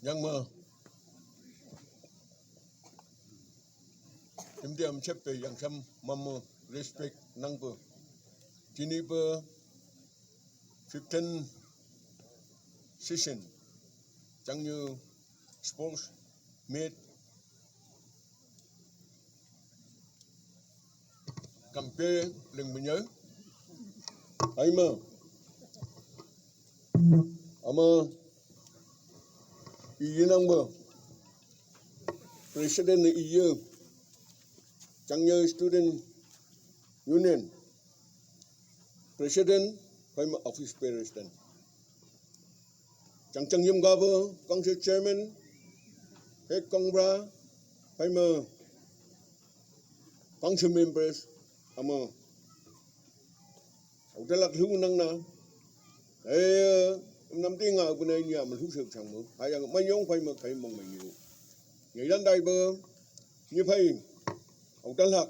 yang ma im chepe yang sam mamu respect nang po kini po 15 session chẳng như sports made campaign lần mình nhớ ai mà ama iya nang ba president iya chẳng như student union president phải mà office president chẳng chẳng yếm ga ba council chairman hết công ra phải mà council members ama ông ta lạc hữu năng na năm tiếng ngà bên đây nhà mình hữu sự chẳng mượn hay là mấy nhóm phải mà phải mong mình nhiều ngày đến đây bơ như phải ông ta lạc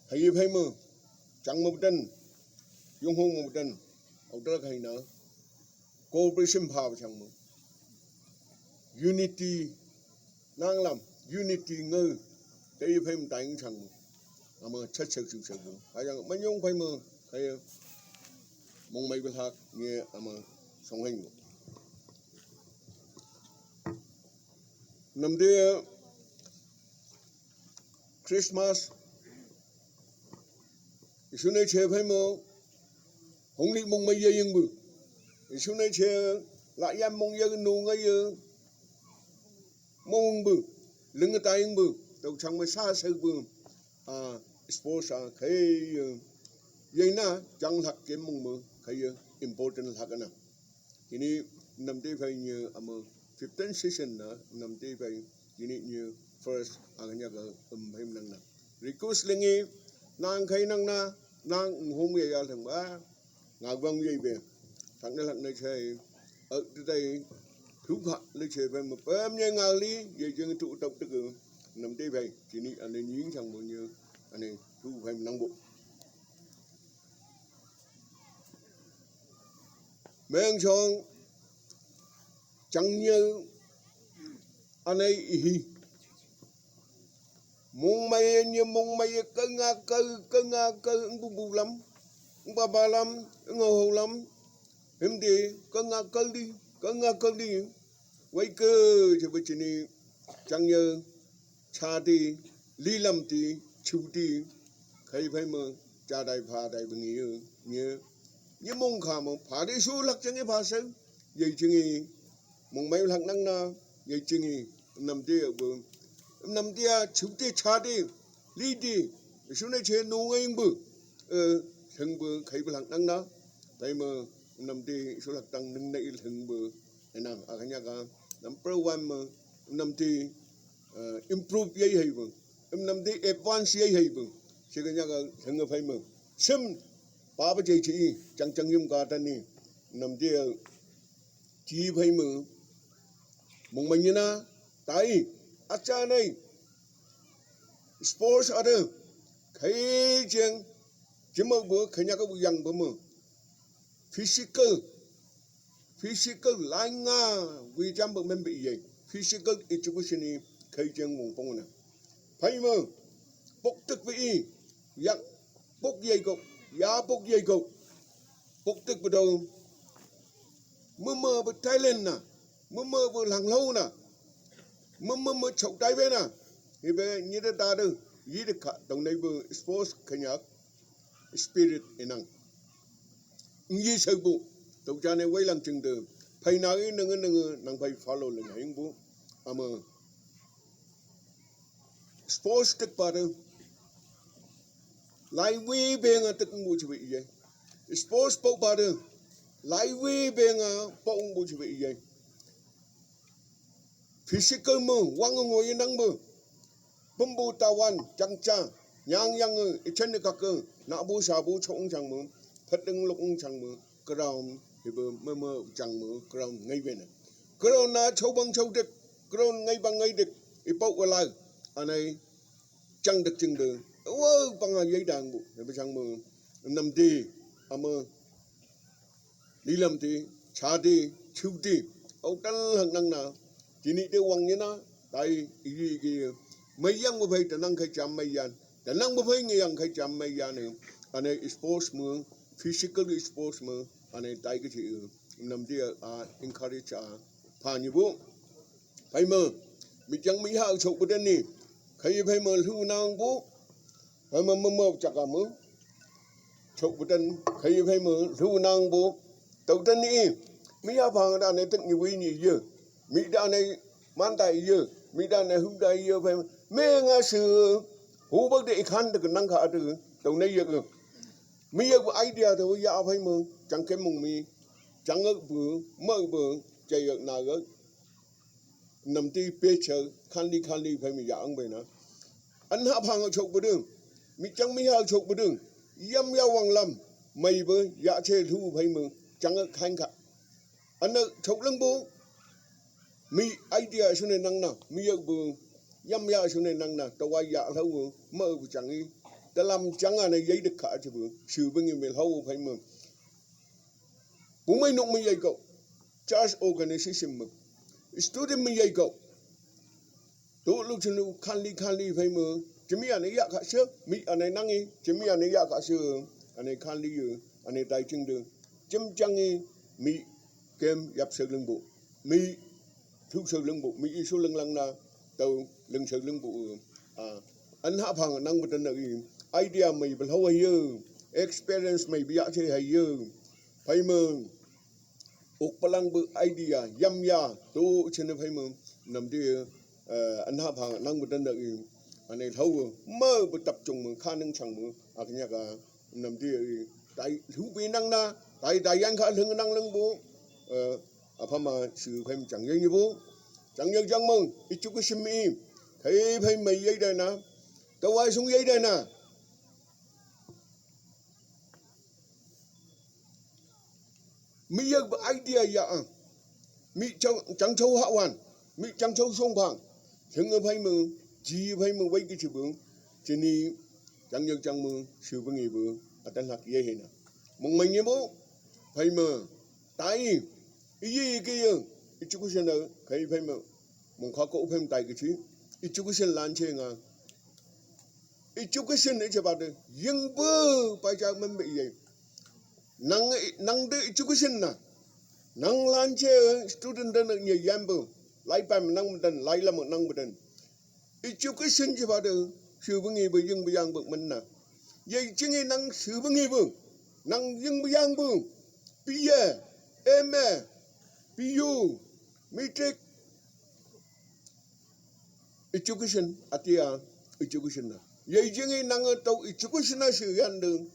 hay như phải mà chẳng một tên dùng hôn một tên ông ta lạc hay nữa cooperation power chẳng mượn unity năng làm unity ngư để phải mình đánh chẳng mượn ama chất sự mượn hay là mấy nhóm phải mà hay mong mấy bên khác nghe ama song hành năm dia Christmas isu này chơi phải mà không đi mong mấy giờ bự isu này chơi lại em mong giờ nụ ngay giờ mong bự lưng người ta bự đầu chẳng mới xa sâu bự sports cái vậy na chẳng thật kiếm mong bự cái important thật na ini năm day phải như ama 15 session na năm day phải ini như first agaknya ke hem nang na request lengi nang khai nang na nang hôm ye ya thằng ba ngạc vong ye về thằng này này chơi ở đây thú phạt lấy chơi về một bơm như ngào lý về chân trụ tập tức năm day phải ini anh ấy nhính thằng bao nhiêu anh ấy thú phải năng bộ men chong chẳng như anh ấy mong mày như mong mày cơ bu lắm ba lắm ngô lắm em đi cơ đi quay cơ cho bây giờ này chẳng như cha đi lý làm đi chú đi thấy phải mà cha đại phá đại bằng nhiều như như mong khả mà phá đi số lắc chẳng cái phá sớm vậy chứ gì mong mấy thằng năng na vậy chứ gì nằm kia vừa nằm kia chú kia cha đi lý đi số này chơi nô ngay bự thằng bự thấy với thằng năng đó tại mà nằm kia số lắc tăng nâng này thằng bự này nè cái nhà cái nằm program mà nằm kia improve vậy hay vừa nằm kia advance vậy hay vừa chỉ cái nhà cái thằng phải mà sim ba bữa chị chẳng yếm cả tên này nằm kia chỉ phải mà mong mình như na tại acha này sports ở đây thấy chăng chỉ một bữa thấy nhà các bữa yang bữa mà physical lại nga vì chăm bữa mình bị gì physical education này thấy chăng mong phong này phải mà bốc tức với yang bốc dây cục giá bốc dây cục bốc tức bắt đầu mơ bữa Thailand nè mơ bữa hàng lâu nè mơ chậu trái bên nè thì về như thế ta đâu gì được cả đồng này bữa sports khai nhạc spirit năng như sơ bộ tụi cha này quay làm chừng từ phải nói năng phải follow lên hành bộ mà sports tức bà đâu lại vi bên tức mua chuẩn bị vậy sports bộ bà đâu lại vi bên bộ mua chuẩn bị vậy physical mơ quăng ngồi năng mơ bấm bu tawan chẳng cha nhang yang chân được các cơ nã bu sa bu trống chẳng mơ phát đừng lúc chẳng mơ ground thì mơ chẳng mơ ground ngay bên này ground na châu băng châu địch ground ngay bằng ngay địch thì bộ qua lại anh ấy chẳng được chừng được bằng giấy đàn bộ để chẳng mơ nằm đi mơ đi làm thì cha đi chú đi ông ta hàng năng nào chỉ nị tiêu quăng như na tại gì cái mấy yang một phải tận năng khai chạm mấy yan tận năng một phải nghe yang khai chạm mấy yan này anh ấy sports mưa physical sports mưa anh ấy tại cái gì nằm đi encourage phá như bố phải mơ bị chẳng mấy hao chụp bên này khi phải mơ thu năng bố phải mơ chắc cả mơ chụp bên khi phải mơ thu năng bố đầu tiên này mấy hao phang đã này tất nhiều quý nhiều giờ mấy đã này man đại giờ mấy đã này hung đại giờ phải mẹ ngã sự hú bác để khăn được năng khả được đầu này giờ mấy giờ idea thôi ya phải mơ chẳng cái mùng mi chẳng ở bữa mơ bữa chạy ở nào đó nằm đi bê chờ khăn đi phải mình dạng vậy nè anh hấp hàng ở chụp bữa đường mi chẳng mi hàng chụp bữa đường yam yao hoàng lâm mày với dạ chơi thu phải mừng chẳng ở khanh cả anh ở chụp lưng bố mi idea số này năng nào mi ở bữa yam yao số này năng nào tao quay dạ thâu bữa mơ bữa chẳng đi ta làm chẳng anh này giấy được cả chứ bữa sự bên người mình thâu phải mừng cũng mấy nông mình dạy cậu charge organization mừng student mình dạy cậu tụ lúc chân lúc khăn ly phải mơ chỉ mi anh ấy dạ cả sữa mi anh ấy năng đi chỉ mi anh ấy dạ cả sữa anh ấy khăn ly rồi anh ấy tay chân đường chấm chăng đi mi kem dập sợi lưng bộ mi thu sợi lưng bộ mi số lưng lăng na tàu lưng sợi lưng bộ anh hạ phẳng năng một trận là idea mày phải lâu hay experience mày bị dạ chơi hay phải mơ ốc palang bự idea yam ya tu trên phải mơ nằm đi anh hạ phẳng năng một trận là anh ấy thâu mơ bị tập trung mơ khả năng chẳng mơ cái nhà cả nằm đi tại thú vị năng na tại anh khả năng lưng bố phải mà sự phải chẳng như bố chẳng như chẳng mừng ít chút cái sim im thấy phải mày dây đây nè tao ai xuống dây đây nè mi giờ idea ya mi chẳng châu hạ hoàn mi chẳng châu sông phẳng thằng người phải mừng chỉ phải mừng với cái sự bướng cho nên chẳng như chẳng mừng sự với người bướng ở trên hạt dây này mong mình như bố phải mừng tại gì cái ít chút cái nữa cái phải mừng mong khó có phải tại cái chứ ít chút cái lan chơi ngà ít chút cái này chỉ bảo được nhưng bơ phải cho mình bị gì năng được ít chút cái nè năng lan chơi student đơn được nhiều giam bơ lại bài mình năng mình lại là một năng mình ít chút cái chỉ bảo được sự với người bây giờ bực mình nè vậy chứ nghe năng sự với người bưng năng dân bây giờ bưng bây giờ em PU matrix education atia education na vậy chứ nghe năng ở tàu education là sự hiện đường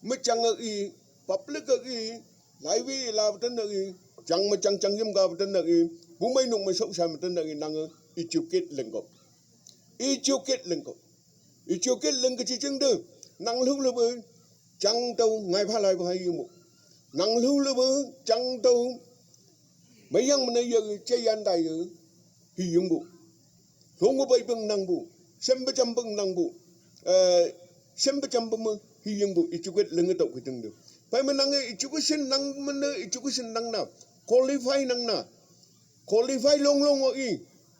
mới chẳng ở y public ở y lại vì là tên ở y chẳng mà chẳng nghiêm cao tên ở y bố mấy nông mà sống sao mà tên ở y năng ở educate lên cậu educate lên cái chi chứng được năng lưu là bơ chẳng tàu ngày pha lại hay một năng lưu là bơ chẳng tàu mấy yang mình giờ chơi ăn tài rồi thì dùng bộ không có bay bưng năng bộ xem bê trăm bưng năng bộ xem bê trăm bưng thì dùng bộ ít chút cái lưng cái tàu cái từng được phải mình năng ít chút cái sinh năng mình ít chút cái sinh năng nào qualify năng nào qualify long ở ý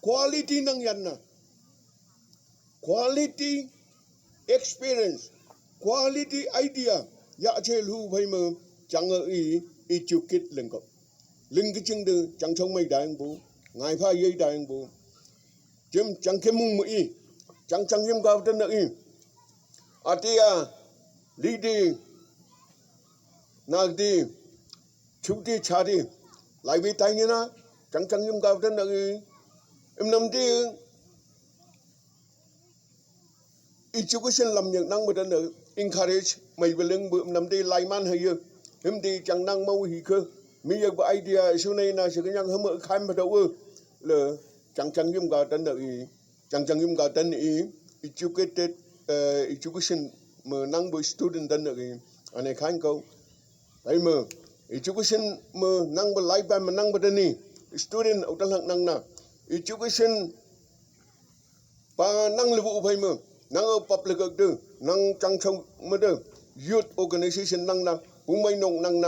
quality năng nhận nào quality experience quality idea dạ chơi lưu phải mà chẳng ở ý ít chút cái lưng cậu linh cái chân đường chẳng trong mày đại anh bố ngài pha dây đại anh bố chấm chẳng cái mùng mỹ chẳng nghiêm cao tên nữa atia đi đi nào đi chú đi cha đi lại vì tay như na chẳng nghiêm cao tên nữa em nằm đi ít chú cái xin làm những năng một tên nữa encourage mày về lưng bự nằm đi lại man hay chưa em đi chẳng năng mau hì cơ bây giờ có idea số này là sự cái nhân hơn mở khai mà đâu là chẳng nghiêm cao tên nữa chẳng nghiêm cao tên ý educated education mà năng với student tên nữa anh ấy khai câu đấy mà education mà năng với lifetime mà năng với tên này student ở trong năng nào education và năng là vụ phải mà năng ở public được năng chẳng trong mà được youth organization năng nào cũng mấy nông năng nào